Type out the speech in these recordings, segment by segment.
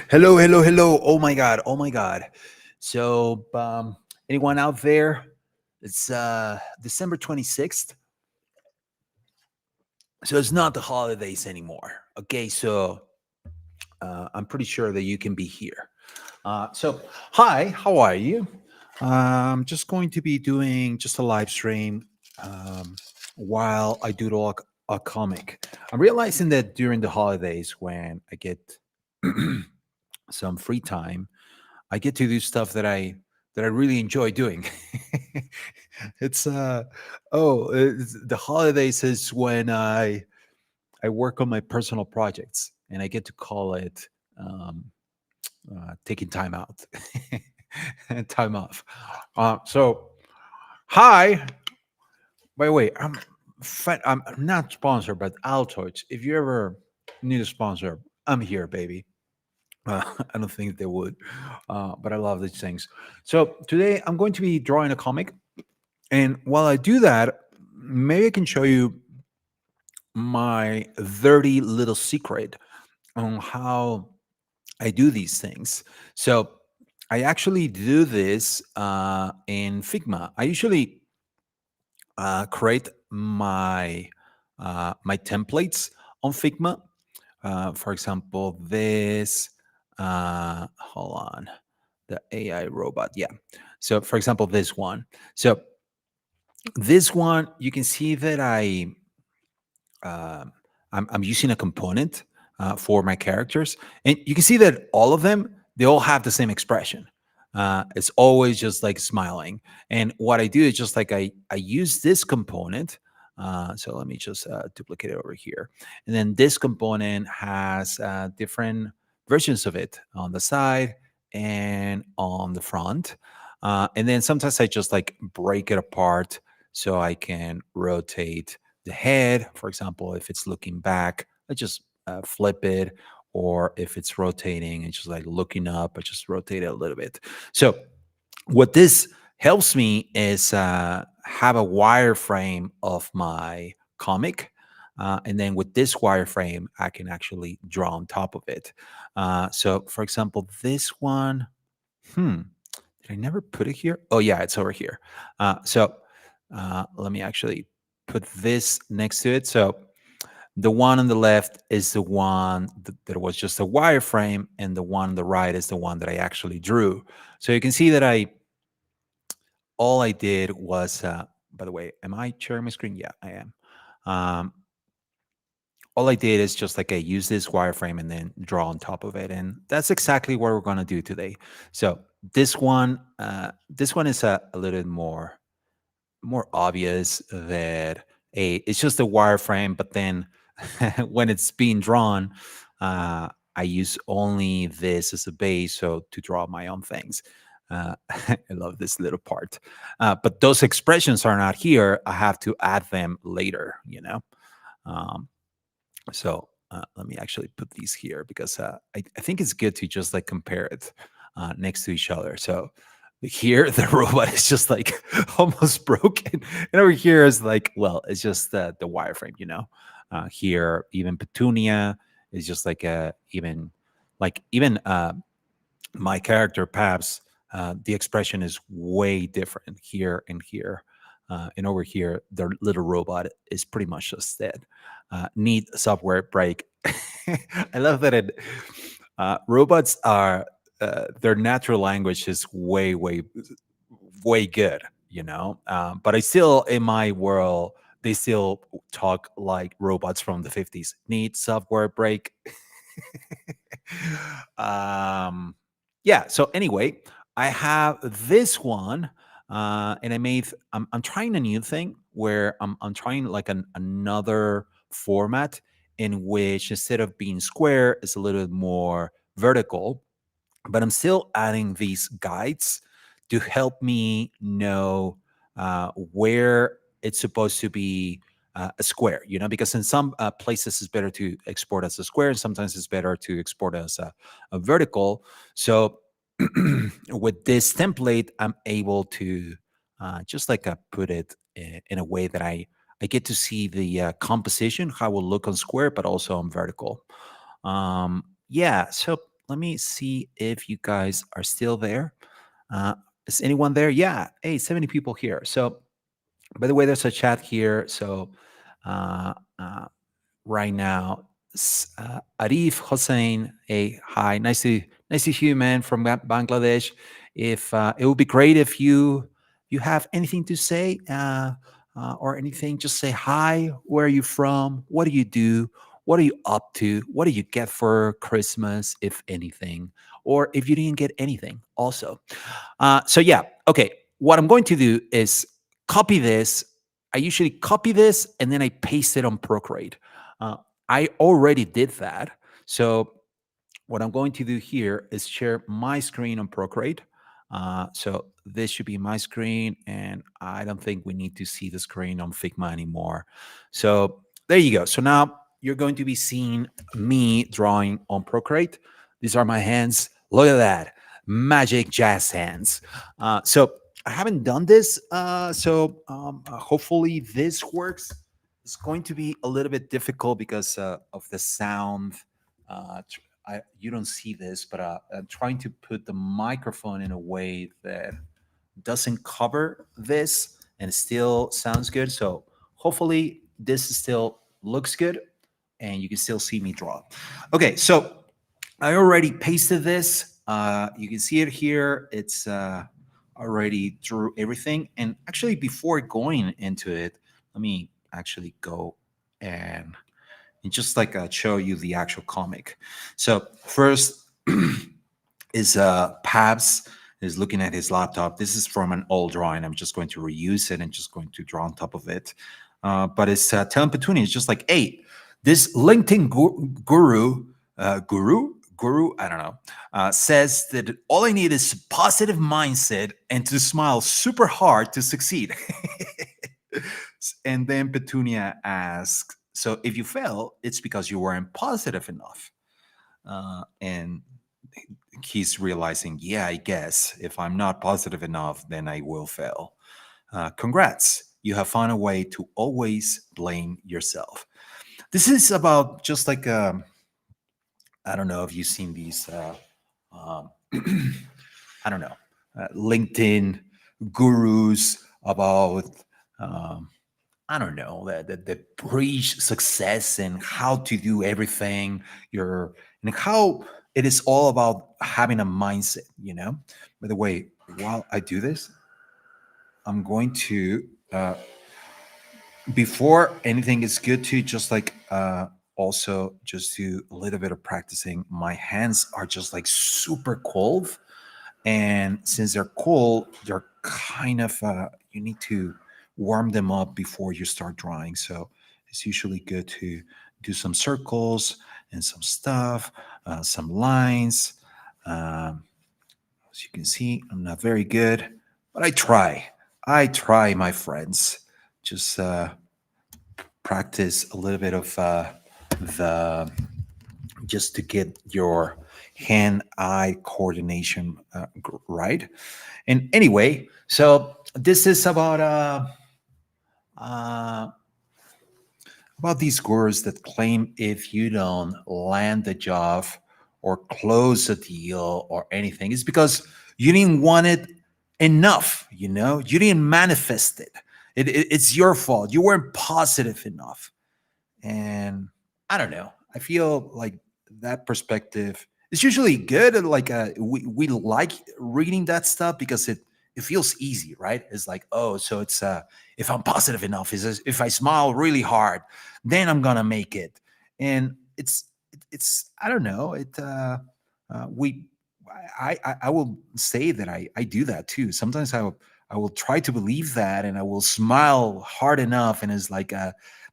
Hello, hello, hello. Oh my God. Oh my God. So, anyone out there? It's December 26th. So it's not the holidays anymore. Okay. So I'm pretty sure that you can be here. Hi, how are you? I'm just going to be doing just a live stream um, while I doodle a comic. I'm realizing that during the holidays, when I get some free time, I get to do stuff that I really enjoy doing. it's the holidays is when I work on my personal projects and I get to call it um, taking time out, time off. So hi, by the way, I'm not sponsored, but Altoids. If you ever need a sponsor, I'm here, baby. I don't think they would, but I love these things. So today I'm going to be drawing a comic, and while I do that, maybe I can show you my dirty little secret on how I do these things. So I actually do this in Figma. I usually create my templates on Figma. For example, this. Hold on, the AI robot. Yeah. So, for example, this one. So this one, you can see that um I'm using a component for my characters, and you can see that all of them they all have the same expression. It's always just like smiling. And what I do is just like I use this component. So let me just duplicate it over here, and then this component has different versions of it on the side and on the front. And then sometimes I just like break it apart so I can rotate the head. For example, if it's looking back, I just flip it, or if it's rotating and just like looking up, I just rotate it a little bit. So what this helps me is have a wireframe of my comic. And then with this wireframe, I can actually draw on top of it. So, for example, this one, hmm, did I never put it here? Oh, yeah, it's over here. Let me actually put this next to it. So the one on the left is the one that was just a wireframe, and the one on the right is the one that I actually drew. So you can see that all I did was, by the way, am I sharing my screen? Yeah, I am. Um, all I did is just like I use this wireframe and then draw on top of it, and that's exactly what we're going to do today. So this one is a little bit more obvious that it's just a wireframe, but then when it's being drawn, I use only this as a base, so to draw my own things. I love this little part, but those expressions are not here. I have to add them later. Um, let me actually put these here because I think it's good to just like compare it next to each other. So here the robot is just like almost broken, and over here is like, well, it's just the wireframe. Here even Petunia is just like even my character Paps, the expression is way different here and here. And over here, the little robot is pretty much just dead. Need software break. I love that robots are their natural language is way good, but I still in my world they still talk like robots from the 50s. Need software break. Yeah. So anyway, I have this one, and I'm trying a new thing where I'm trying like another format in which instead of being square, it's a little bit more vertical, but I'm still adding these guides to help me know where it's supposed to be a square, because in some places it's better to export as a square, and sometimes it's better to export as a vertical. So with this template, I'm able to just like put it in a way that I get to see the composition, how it will look on square, but also on vertical. Yeah, so let me see if you guys are still there. Uh, is anyone there? Yeah. Hey, 70 people here. So, by the way, there's a chat here. So, uh, uh, right now, Arif Hossein, hey, hi, nice to see you, man, from Bangladesh. If it would be great if you have anything to say or anything, just say hi. Where are you from? What do you do? What are you up to? What do you get for Christmas, if anything, or if you didn't get anything, also. So yeah, okay. What I'm going to do is copy this. I usually copy this and then I paste it on Procreate. Uh, I already did that. So what I'm going to do here is share my screen on Procreate. So this should be my screen, and I don't think we need to see the screen on Figma anymore. So there you go. So now you're going to be seeing me drawing on Procreate. These are my hands. Look at that. Magic jazz hands. So I haven't done this. Hopefully this works. It's going to be a little bit difficult because of the sound. You don't see this, but I'm trying to put the microphone in a way that doesn't cover this and still sounds good. So hopefully this still looks good and you can still see me draw. Okay, so I already pasted this. You can see it here. It's already drew everything. And actually, before going into it, let me actually go and just like show you the actual comic. So first is Pabs is looking at his laptop. This is from an old drawing. I'm just going to reuse it and just going to draw on top of it. But it's telling Petunia, it's just like, hey, this LinkedIn guru, I don't know, says that all I need is positive mindset and to smile super hard to succeed. And then Petunia asks, so if you fail, it's because you weren't positive enough. And he's realizing, yeah, I guess if I'm not positive enough, then I will fail. Congrats. You have found a way to always blame yourself. This is about just like, I don't know if you've seen these, um, I don't know, LinkedIn gurus about, um, I don't know, the preach success and how to do everything. And how it is all about having a mindset. By the way, while I do this, I'm going to, before anything, is good to just like, also just do a little bit of practicing. My hands are just like super cold. And since they're cold, they're kind of, you need to warm them up before you start drawing. So it's usually good to do some circles and some stuff, some lines. As you can see, I'm not very good, but I try. I try, my friends. Just practice a little bit of the just to get your hand-eye coordination right. And anyway, so this is uh, about these gurus that claim if you don't land the job or close a deal or anything, it's because you didn't want it enough. You didn't manifest it. It's your fault. You weren't positive enough. And I don't know. I feel like that perspective is usually good. And like we like reading that stuff because it feels easy, right? It's like, oh, so it's if I'm positive enough, is if I smile really hard, then I'm gonna make it. And it's I don't know. We I will say that I do that too. Sometimes I will try to believe that, and I will smile hard enough, and it's like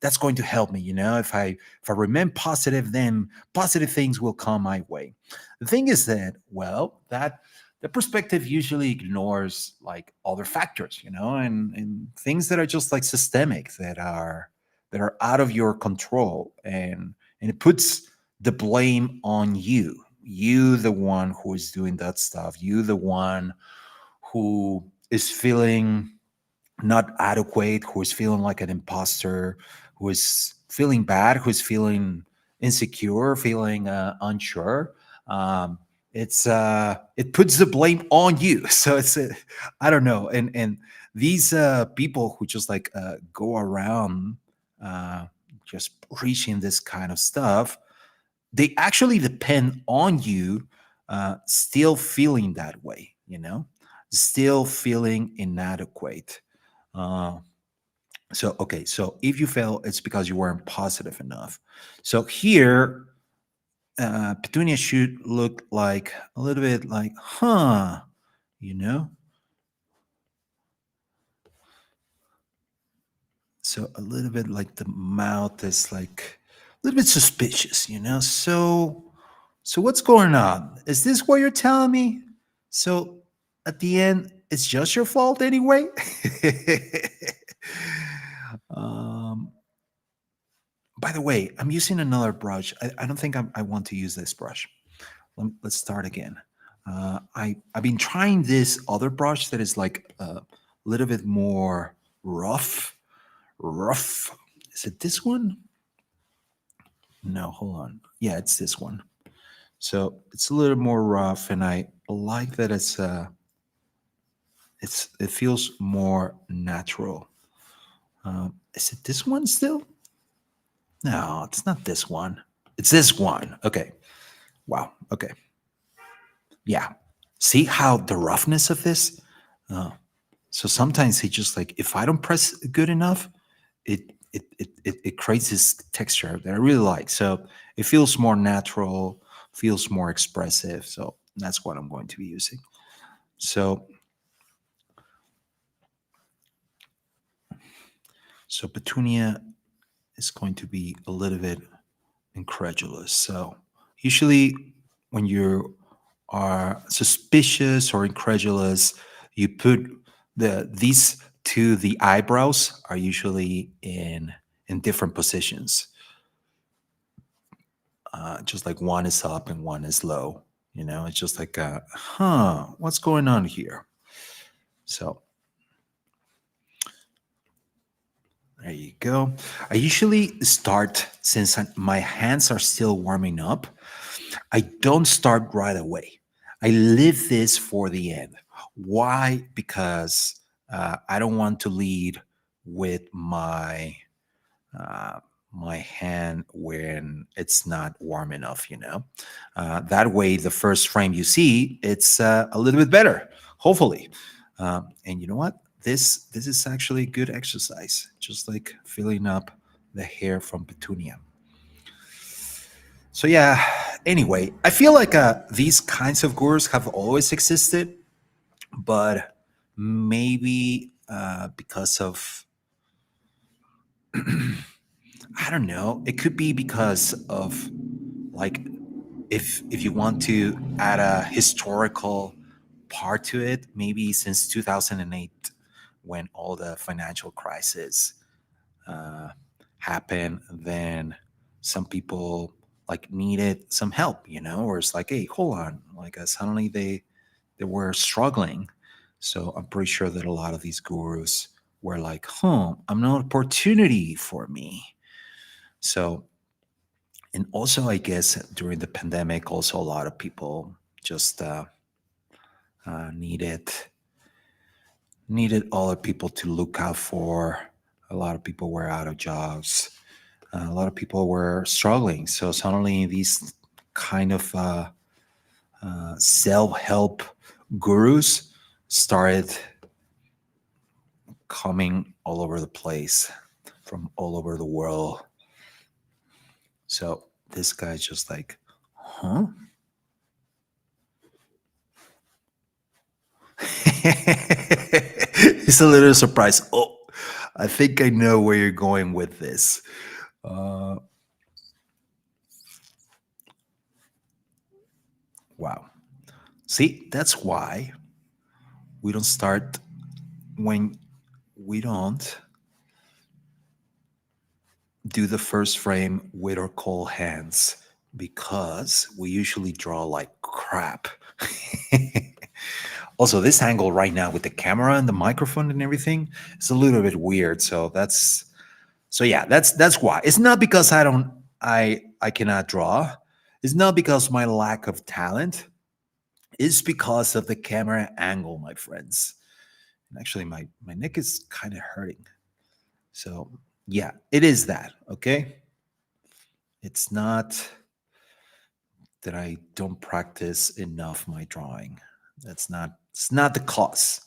that's going to help me. If I remain positive, then positive things will come my way. The thing is that, well, that the perspective usually ignores like other factors, and things that are just like systemic, that are out of your control, and it puts the blame on you, the one who is doing that stuff, you, the one who is feeling not adequate, who is feeling like an imposter, who is feeling bad, who is feeling insecure, feeling unsure, it puts the blame on you. So I don't know. And these people who just like go around uh, just preaching this kind of stuff, they actually depend on you still feeling that way, still feeling inadequate. Uh, so, okay, so if you fail, it's because you weren't positive enough. So here, Petunia should look like a little bit like, you know? So a little bit like the mouth is like a little bit suspicious, So what's going on? Is this what you're telling me? So at the end, it's just your fault anyway. um, by the way, I'm using another brush. I don't think I want to use this brush. Let's start again. I've been trying this other brush that is like a little bit more rough. Rough. Is it this one? No, hold on. Yeah, it's this one. So it's a little more rough, and I like that it feels more natural. Is it this one still? No, it's not this one. It's this one. Okay. Wow. Okay. Yeah. See how the roughness of this? Uh, so sometimes he just like if I don't press good enough, it creates this texture that I really like. So it feels more natural, feels more expressive. So that's what I'm going to be using. So Petunia is going to be a little bit incredulous. So usually when you are suspicious or incredulous, you put the eyebrows are usually in different positions. Just like one is up and one is low. It's just like, what's going on here? So there you go. I usually start, since my hands are still warming up, I don't start right away. I leave this for the end. Why? Because I don't want to lead with uh, my hand when it's not warm enough. That way, the first frame you see, it's a little bit better, hopefully. And you know what? This is actually a good exercise, just like filling up the hair from Petunia. So yeah, anyway, I feel like these kinds of gurus have always existed, but maybe because of I don't know, it could be because of like if you want to add a historical part to it, maybe since 2008 when all the financial crisis uh, happen, then some people like needed some help, or it's like, hey, hold on, like suddenly they were struggling. So I'm pretty sure that a lot of these gurus were like, I'm an opportunity for me. So, and also I guess during the pandemic, also a lot of people just needed other people to look out for. A lot of people were out of jobs. A lot of people were struggling. So suddenly these kind of self-help gurus started coming all over the place from all over the world. So this guy's just like, huh? He's a little surprised. Oh, I think I know where you're going with this. Uh, wow. See, that's why we don't start when we don't do the first frame with our cold hands because we usually draw like crap. Also, this angle right now with the camera and the microphone and everything is a little bit weird. So yeah, that's why. It's not because I cannot draw is not because of my lack of talent. It's because of the camera angle, my friends. And actually, my neck is kind of hurting. So yeah, it is that. Okay, it's not that I don't practice enough my drawing. That's not. It's not the cause.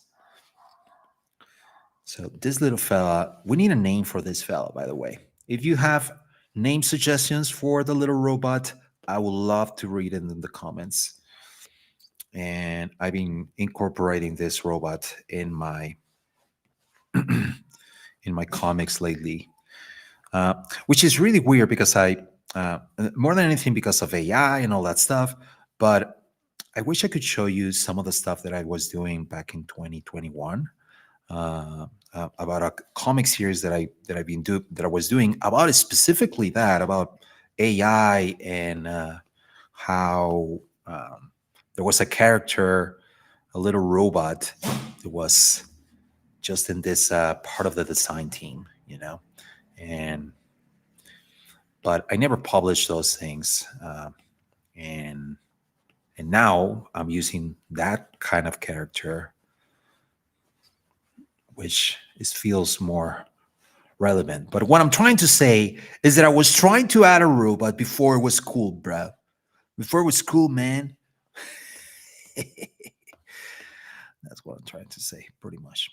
So this little fella, we need a name for this fella, by the way. If you have name suggestions for the little robot, I would love to read it in the comments. And I've been incorporating this robot in my comics lately, which is really weird because more than anything because of AI and all that stuff. But I wish I could show you some of the stuff that I was doing back in 2021, about a comic series that I was doing about specifically that about AI and how there was a character, a little robot that was just in this part of the design team, and but I never published those things, and and now I'm using that kind of character, which feels more relevant. But what I'm trying to say is that I was trying to add a robot before it was cool, bro. Before it was cool, man. That's what I'm trying to say, pretty much.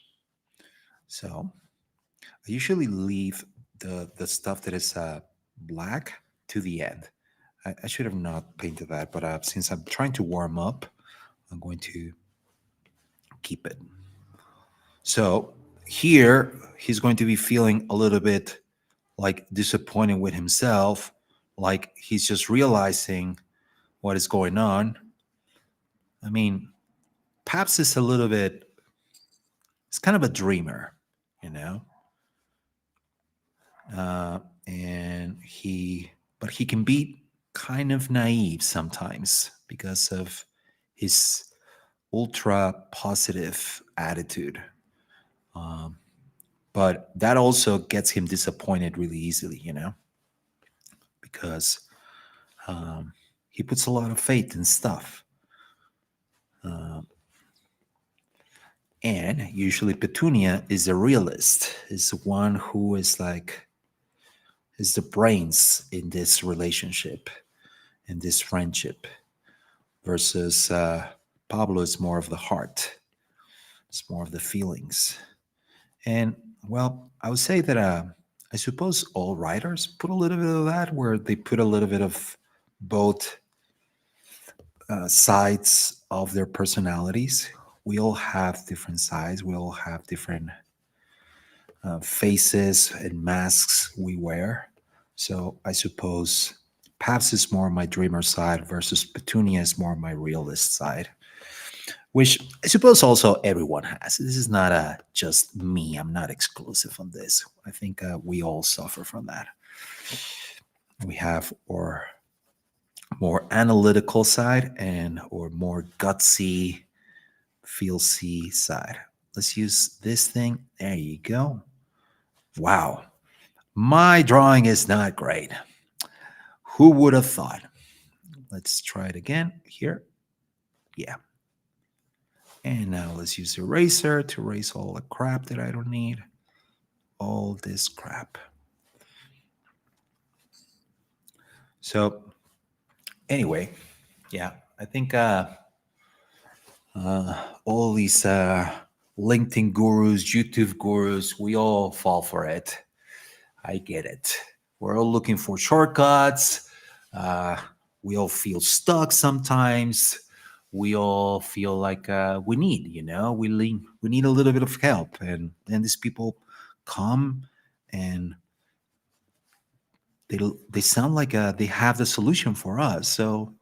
So I usually leave the stuff that is black to the end. I should have not painted that, but since I'm trying to warm up, I'm going to keep it. So here he's going to be feeling a little bit like disappointed with himself, like he's just realizing what is going on. I mean, Paps is a little bit, it's kind of a dreamer, you know, uh, and but he can be kind of naive sometimes because of his ultra positive attitude. Um, but that also gets him disappointed really easily, because um, he puts a lot of faith in stuff. Um, and usually Petunia is a realist, is the one who is the brains in this relationship, in this friendship, versus Pablo is more of the heart, it's more of the feelings. And well, I would say that I suppose all writers put a little bit of that, where they put a little bit of both sides of their personalities. We all have different sides. We all have different faces and masks we wear. So I suppose Paps is more my dreamer side versus Petunia is more my realist side, which I suppose also everyone has. This is not just me. I'm not exclusive on this. I think we all suffer from that. We have our more analytical side and or more gutsy, feel-see side. Let's use this thing. There you go. Wow. My drawing is not great. Who would have thought? Let's try it again here. Yeah. And now let's use the eraser to erase all the crap that I don't need. All this crap. So anyway, yeah, I think all these LinkedIn gurus, YouTube gurus, we all fall for it. I get it. We're all looking for shortcuts. Uh, we all feel stuck sometimes. We all feel like we need, we need a little bit of help, and these people come and they sound like they have the solution for us. So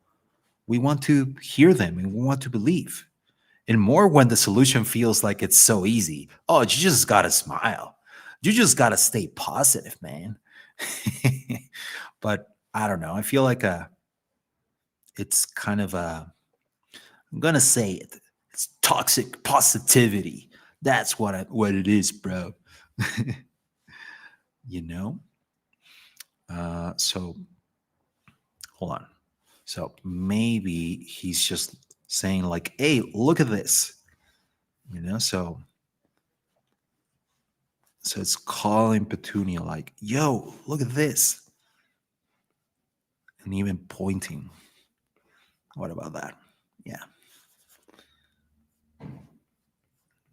we want to hear them and we want to believe. And more when the solution feels like it's so easy. Oh, you just gotta smile. You just gotta stay positive, man. But I don't know. I feel like it's kind of I'm gonna say it. It's toxic positivity. That's what it is, bro. you know. So hold on. So maybe he's just saying like, "Hey, look at this," So it's calling Petunia like, "Yo, look at this," and even pointing. What about that? Yeah,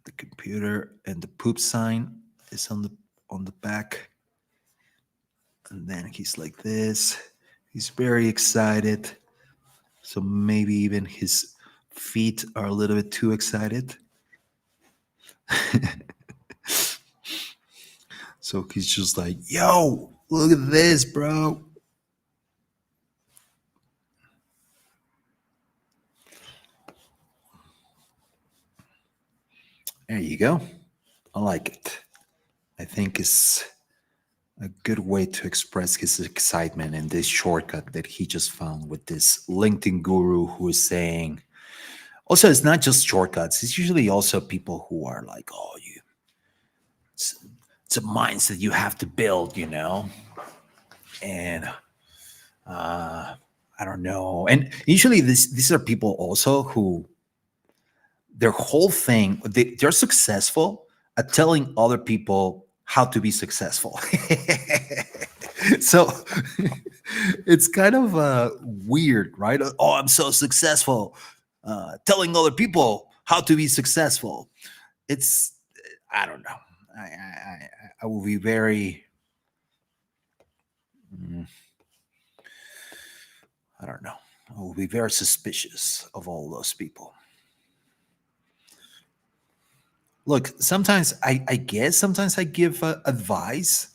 the computer and the poop sign is on the back, and then he's like this. He's very excited. So maybe even his feet are a little bit too excited. So he's just like, "Yo, look at this, bro." There you go. I like it. I think it's a good way to express his excitement in this shortcut that he just found with this LinkedIn guru who is saying, also, it's not just shortcuts, it's usually also people who are like, "Oh, it's, it's a mindset you have to build, and I don't know." And usually these are people also who their whole thing, they're successful at telling other people how to be successful. So it's kind of weird, right? "Oh, I'm so successful," telling other people how to be successful. It's, I don't know. I will be very, mm, I don't know. I will be very suspicious of all those people. Look, sometimes I guess sometimes I give advice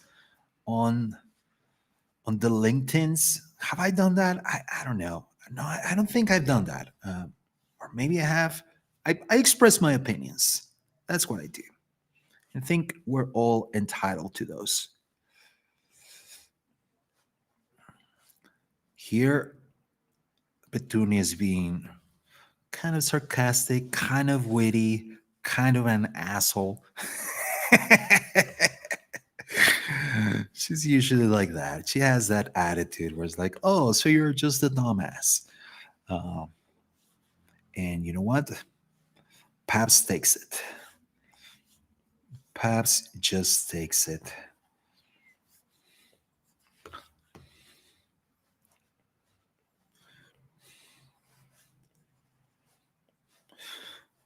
on the LinkedIn's. Have I done that? I don't know. No, I don't think I've done that. Or maybe I have. I express my opinions. That's what I do. I think we're all entitled to those. Here, Petunia is being kind of sarcastic, kind of witty, kind of an asshole. She's usually like that. She has that attitude where it's like, "Oh, so you're just a dumbass." Um, and you know what? Paps takes it. Paps just takes it.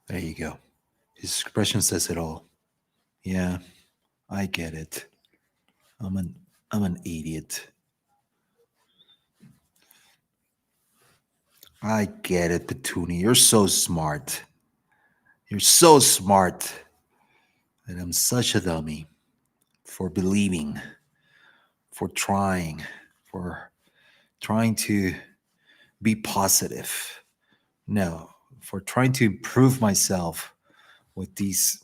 There you go. His expression says it all. Yeah, I get it. I'm an I'm an idiot. I get it, Petunia. You're so smart. You're so smart. And I'm such a dummy for believing, for for trying to be positive. No, for trying to improve myself with these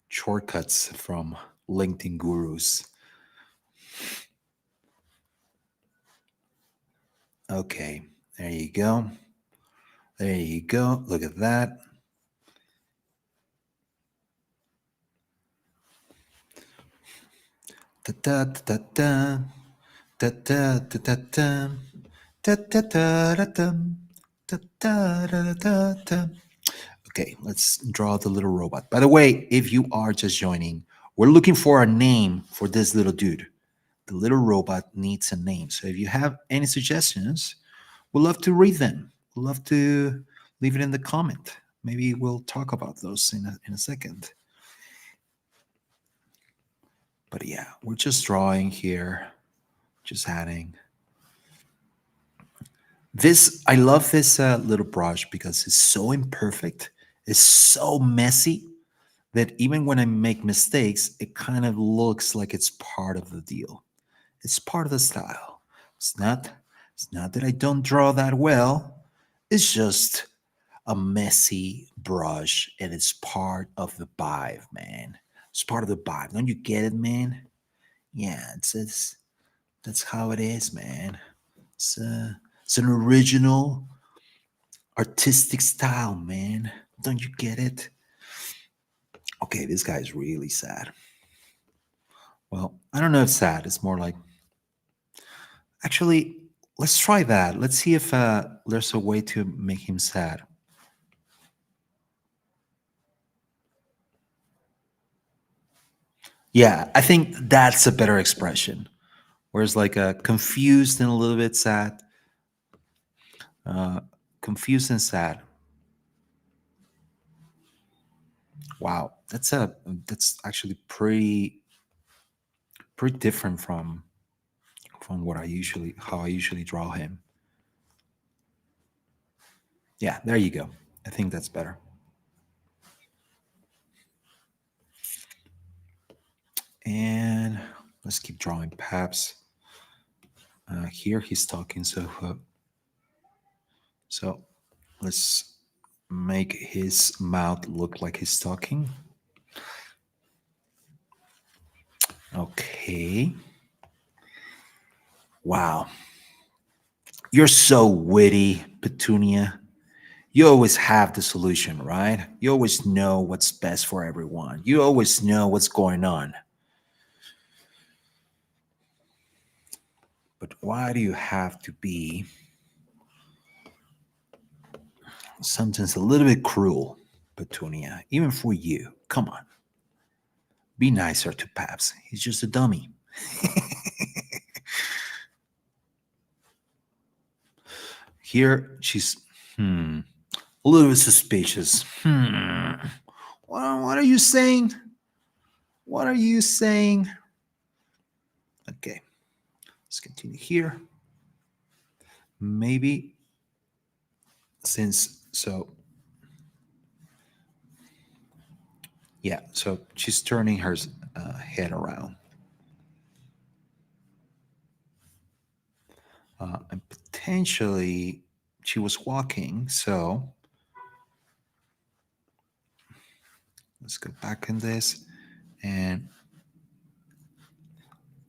shortcuts from LinkedIn gurus. Okay, there you go. There you go. Look at that. Da da da da da da da da da da da da da da da da da da da. Okay, let's draw the little robot. By the way, if you are just joining, we're looking for a name for this little dude. The little robot needs a name. So if you have any suggestions, we'd love to read them. We'd love to leave it in the comment. Maybe we'll talk about those in a second. But yeah, we're just drawing here, just adding. This, I love this little brush because it's so imperfect. It's so messy that even when I make mistakes, it kind of looks like it's part of the deal. It's part of the style. It's not it's not that I don't draw that well. It's just a messy brush and it's part of the vibe, man. It's part of the vibe. Don't you get it, man? Yeah, it's that's how it is, man. It's an original artistic style, man. Don't you get it? Okay, this guy's really sad. Well, I don't know if sad. It's more like Actually, let's try that. Let's see if there's a way to make him sad. Yeah, I think that's a better expression. Whereas like confused and a little bit sad. Uh, confused and sad. Wow, that's actually pretty different from what I usually how I usually draw him. Yeah, there you go. I think that's better. And let's keep drawing. Perhaps here he's talking. So let's make his mouth look like he's talking. Okay. Wow. You're so witty, Petunia. You always have the solution, right? You always know what's best for everyone. You always know what's going on. But why do you have to be sometimes a little bit cruel, Petunia? Even for you. Come on. Be nicer to Paps. He's just a dummy. Here, she's a little bit suspicious. What are you saying? What are you saying? Okay, let's continue here. Maybe since so yeah, so she's turning her head around, and potentially she was walking. So let's go back in this and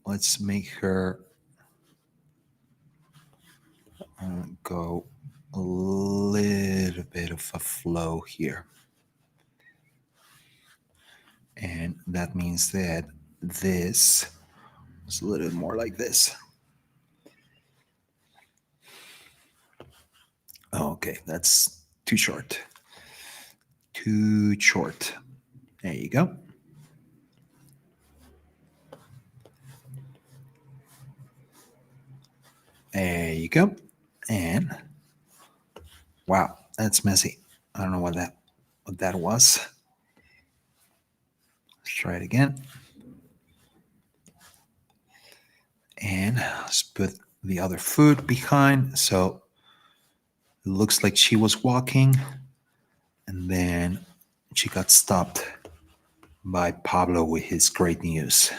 let's make her go a little bit of a flow here. And that means that this is a little bit more like this. Okay, that's too short. Too short. There you go. There you go. And wow, that's messy. I don't know what that was. Let's try it again. And let's put the other foot behind. So it looks like she was walking and then she got stopped by Pablo with his great news.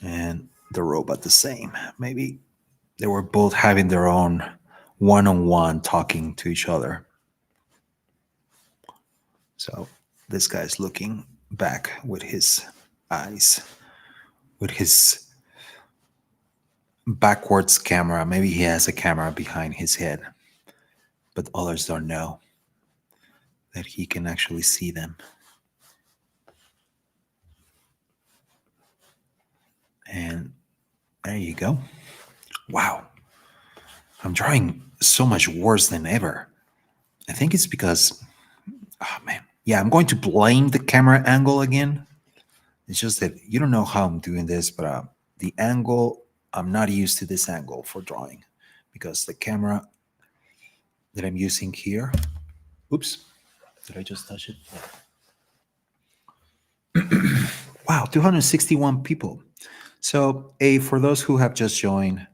And the robot the same. Maybe they were both having their own one-on-one talking to each other. So this guy's looking back with his eyes, with his backwards camera. Maybe he has a camera behind his head, but others don't know that he can actually see them. And there you go. Wow. I'm drawing so much worse than ever. I think it's because, oh man. Yeah, I'm going to blame the camera angle again. It's just that you don't know how I'm doing this, but the angle, I'm not used to this angle for drawing because the camera that I'm using here, oops, did I just touch it? Yeah. Wow, 261 people. So, for those who have just joined,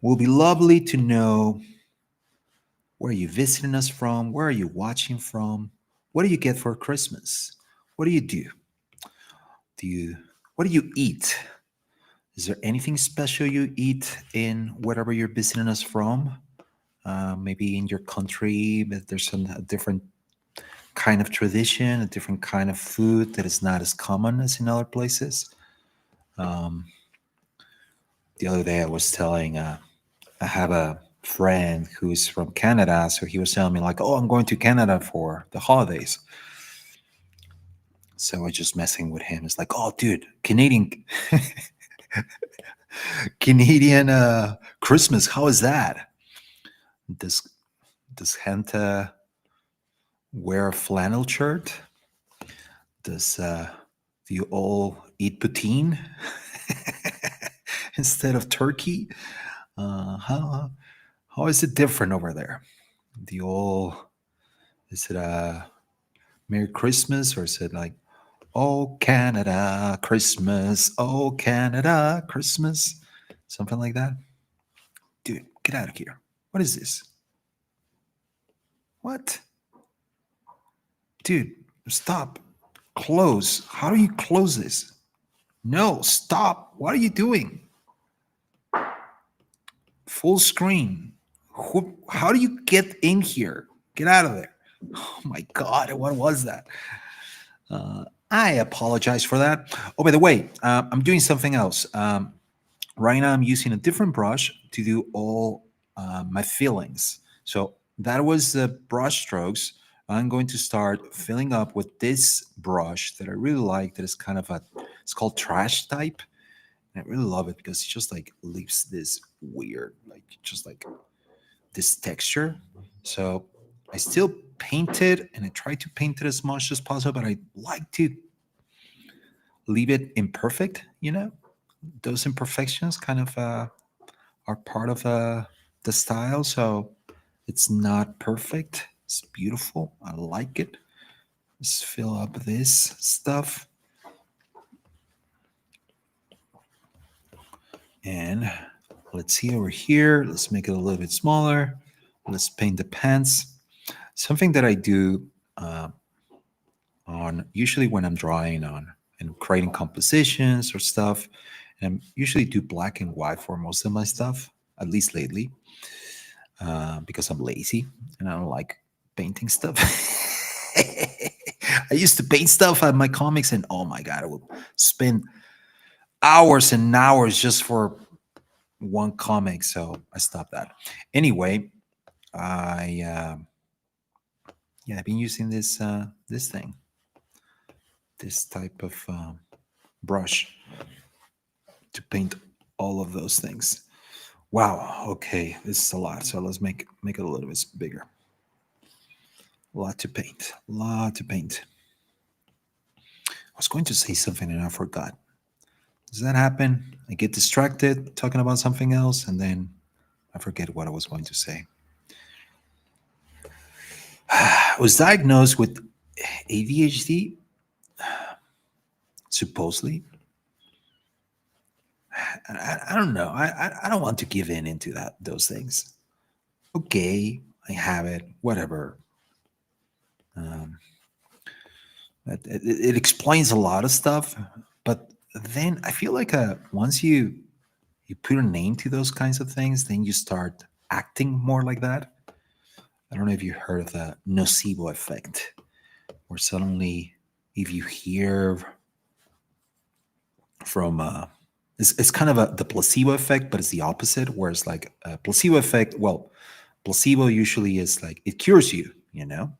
will be lovely to know where are you visiting us from, where are you watching from, what do you get for Christmas, what do you do? What do you eat? Is there anything special you eat in wherever you're visiting us from? Maybe in your country, but there's a different kind of tradition, a different kind of food that is not as common as in other places. Um, the other day, I was telling, I have a friend who's from Canada, so he was telling me like, "Oh, I'm going to Canada for the holidays." So I was just messing with him. It's like, "Oh, dude, Canadian." Canadian Christmas. How is that? Does does Hanta wear a flannel shirt? Does do you all eat poutine instead of turkey? How is it different over there? Do you all is it a Merry Christmas or is it like Oh Canada Christmas, Oh Canada Christmas, something like that? Dude, get out of here! What is this? What, dude? Stop! Close. How do you close this? No, stop! What are you doing? Full screen. How do you get in here? Get out of there. Oh my God, what was that? I apologize for that. Oh, by the way, I'm doing something else. Right now, I'm using a different brush to do all my fillings. So that was the brush strokes. I'm going to start filling up with this brush that I really like. That is kind of it's called trash type. And I really love it because it just like leaves this weird, like just like this texture. So I still paint it and I try to paint it as much as possible, but I like to leave it imperfect, you know? Those imperfections kind of are part of the style. So it's not perfect. It's beautiful. I like it. Let's fill up this stuff. And let's see over here. Let's make it a little bit smaller. Let's paint the pants. Something that I do on usually when I'm drawing on and creating compositions or stuff, and I usually do black and white for most of my stuff, at least lately, because I'm lazy and I don't like painting stuff. I used to paint stuff on my comics, and oh my God, I would spend hours and hours just for one comic. So I stopped that. Anyway, I yeah, I've been using this thing, this type of brush to paint all of those things. Wow. Okay, this is a lot. So let's make it a little bit bigger. A lot to paint. A lot to paint. I was going to say something and I forgot. Does that happen? I get distracted talking about something else and then I forget what I was going to say. I was diagnosed with ADHD, supposedly. I don't know. I don't want to give in into those things. Okay, I have it. Whatever. Um, it explains a lot of stuff, but then I feel like once you put a name to those kinds of things, then you start acting more like that. I don't know if you heard of the nocebo effect, where suddenly if you hear from it's kind of the placebo effect, but it's the opposite, where it's like a placebo effect. Well, placebo usually is like it cures you, you know.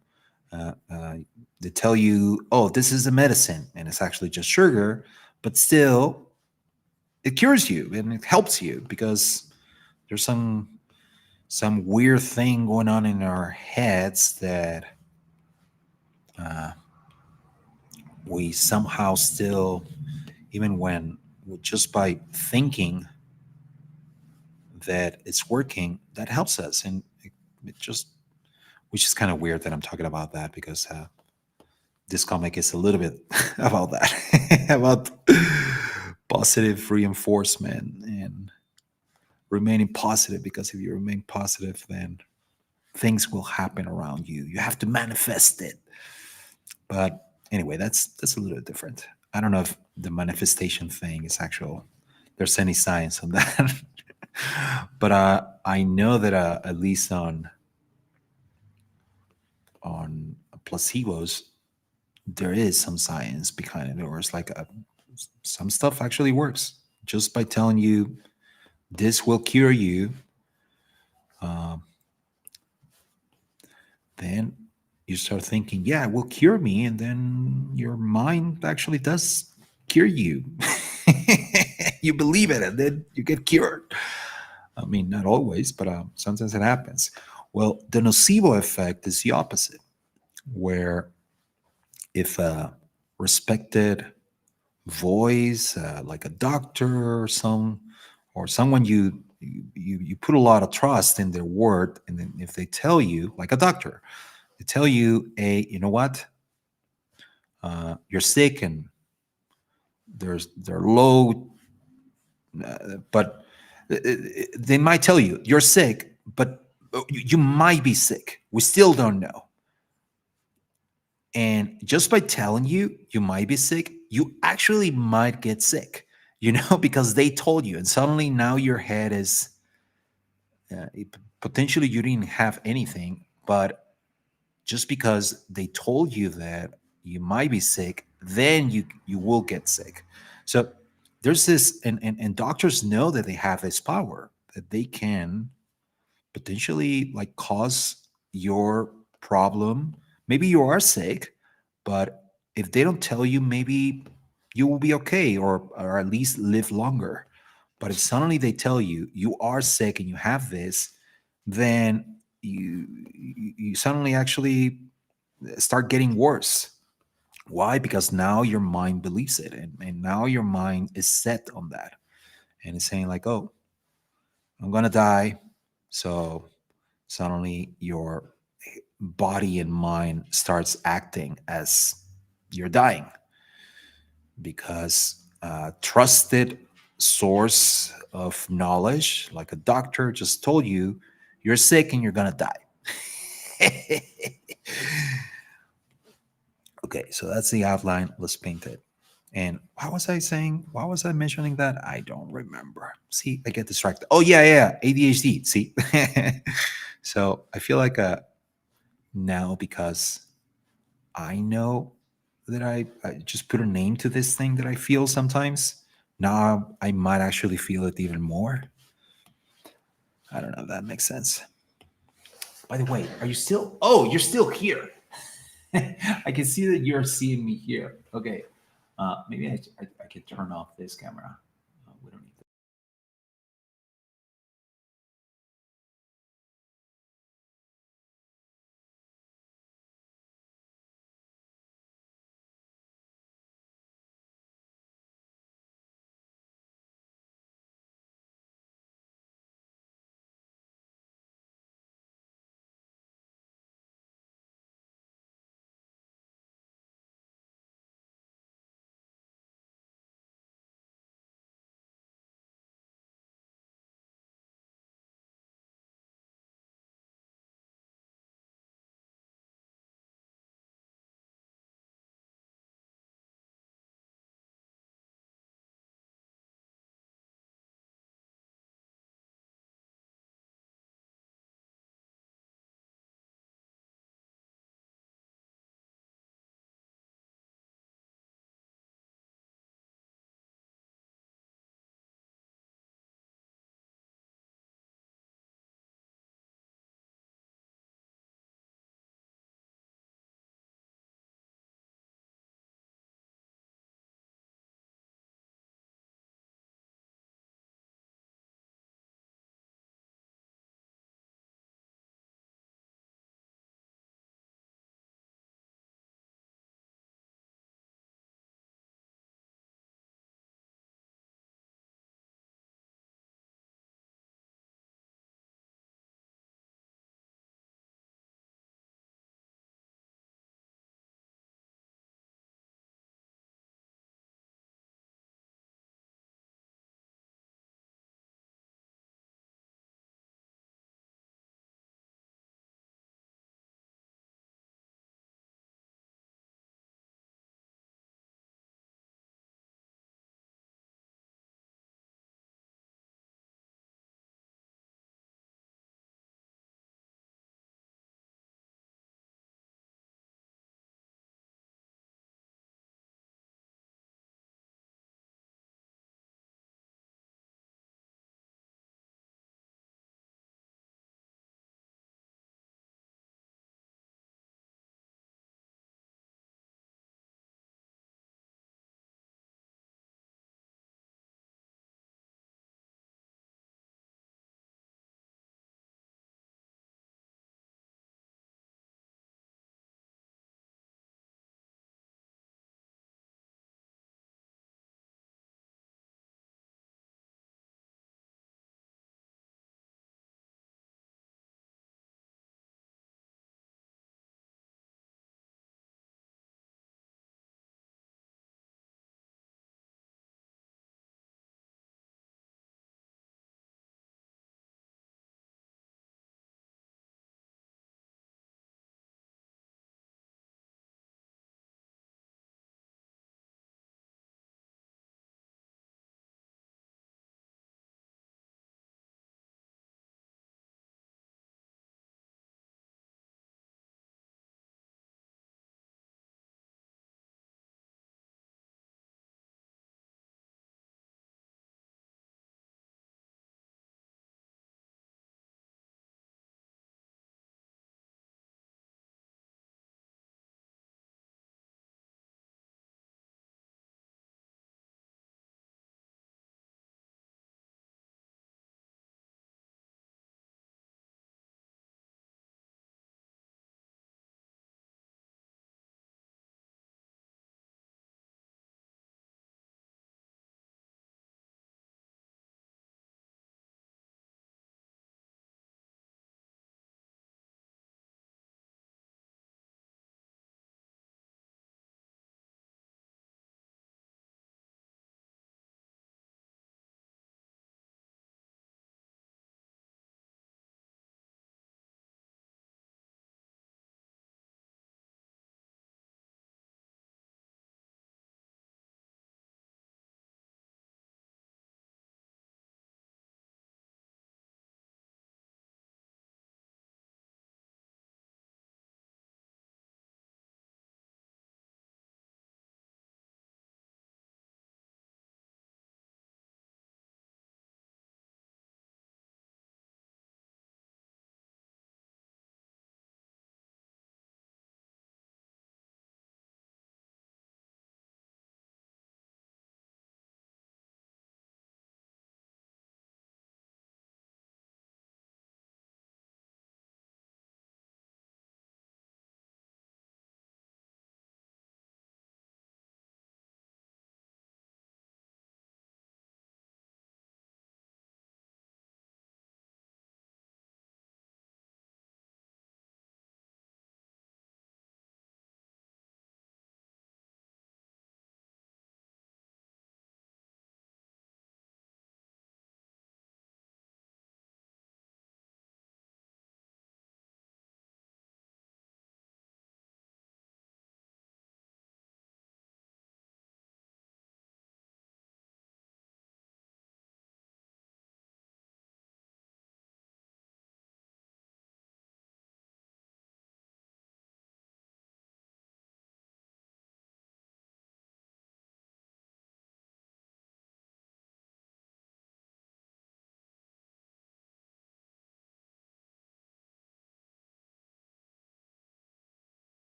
uh, uh, they tell you, oh, this is a medicine and it's actually just sugar, but still it cures you and it helps you because there's some weird thing going on in our heads that uh, we somehow still, even when just by thinking that it's working, that helps us. And it just, which is kind of weird that I'm talking about that because this comic is a little bit about that, about positive reinforcement and remaining positive. Because if you remain positive, then things will happen around you. You have to manifest it. But anyway, that's a little bit different. I don't know if the manifestation thing is actual. There's any science on that, but I know that at least on placebos, there is some science behind it, or it's like some stuff actually works just by telling you this will cure you. Um, then you start thinking, yeah, it will cure me, and then your mind actually does cure you. you believe it, and then you get cured. I mean, not always, but sometimes it happens. Well, the nocebo effect is the opposite, where if a respected voice, like a doctor or someone you put a lot of trust in their word, and then if they tell you, like a doctor, they tell you, hey, you know what, you're sick and they're low, but they might tell you you're sick, but you might be sick. We still don't know. And just by telling you you might be sick, you actually might get sick, because they told you. And suddenly now your head is potentially you didn't have anything, but just because they told you that you might be sick, then you will get sick. So there's this, and doctors know that they have this power, that they can potentially like cause your problem. Maybe you are sick, but if they don't tell you, maybe you will be okay, or at least live longer. But if suddenly they tell you you are sick and you have this, then you suddenly actually start getting worse. Why? Because now your mind believes it, and now your mind is set on that, and it's saying like, oh, I'm gonna die. So suddenly your body and mind starts acting as you're dying, because a trusted source of knowledge like a doctor just told you you're sick and you're gonna die. Okay, so that's the outline. Let's paint it. And what was I saying? Why was I mentioning that? I don't remember. See, I get distracted. Oh yeah, ADHD. See, so I feel like now, because I know that I just put a name to this thing that I feel sometimes. Now I might actually feel it even more. I don't know if that makes sense. By the way, are you still? Oh, you're still here. I can see that you're seeing me here. Okay. Maybe I can turn off this camera. We don't need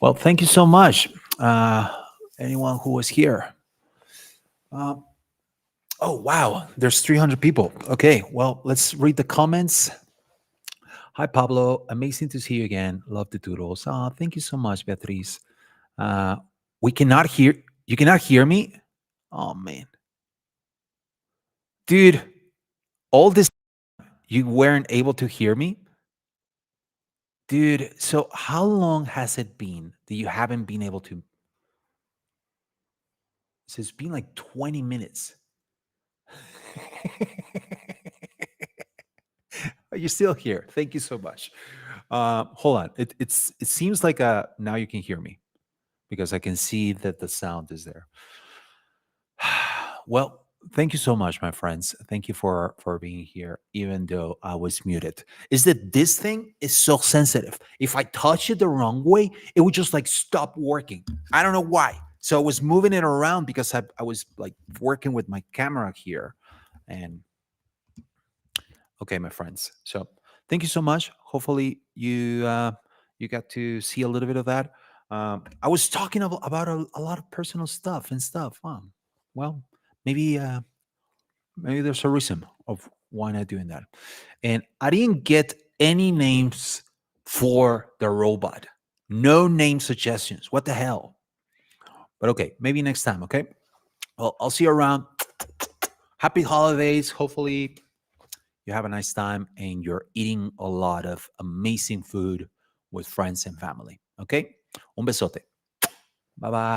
Well, thank you so much. Uh, Anyone who was here. Uh, oh, wow. There's 300 people. Okay. Well, let's read the comments. Hi, Pablo. Amazing to see you again. Love the doodles. Thank you so much, Beatriz. Uh, we cannot hear. You cannot hear me? Oh, man. Dude, all this, you weren't able to hear me? Dude, so how long has it been that you haven't been able to? So it's been like 20 minutes. You're still here. Thank you so much. Hold on. It seems like now you can hear me because I can see that the sound is there. Well, thank you so much, my friends. Thank you for being here, even though I was muted. Is that this thing is so sensitive? If I touch it the wrong way, it would just like stop working. I don't know why. So I was moving it around because I was like working with my camera here. And okay, my friends. So thank you so much. Hopefully you got to see a little bit of that. I was talking about a lot of personal stuff and stuff. Well, maybe maybe there's a reason of why not doing that. And I didn't get any names for the robot. No name suggestions. What the hell? But okay, maybe next time. Okay. Well, I'll see you around. Happy holidays. Hopefully you have a nice time and you're eating a lot of amazing food with friends and family. Okay? Un besote. Bye bye.